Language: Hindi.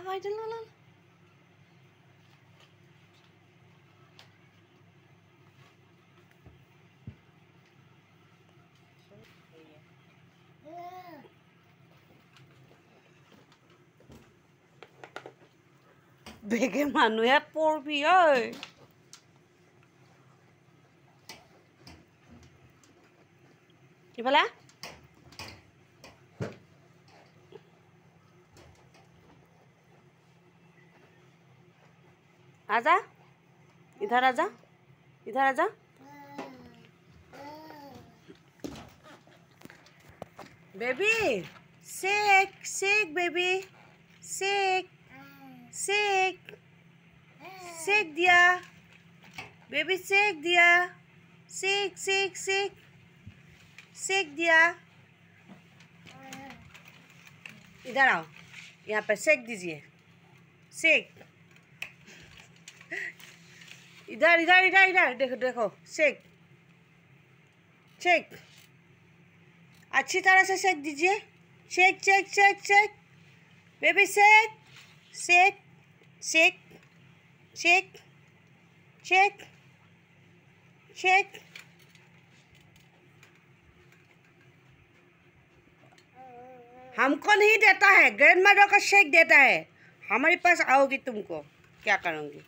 ला ला ला বেগে মানুহে পড়বি ওই इफाला आजा इधर आजा इधर आजा baby shake shake baby shake shake shake दिया बेबी शेक दिया शेक शेक शेक शेक दिया इधर आओ यहाँ पे शेक दीजिए शेक इधर इधर इधर इधर देखो देखो शेक शेक अच्छी तरह से शेक दीजिए shake shake shake shake baby shake shake shake shake shake shake हमको नहीं देता है, ग्रैंडमदर का शेक देता है। हमारे पास आओगी तुमको क्या करूँगी।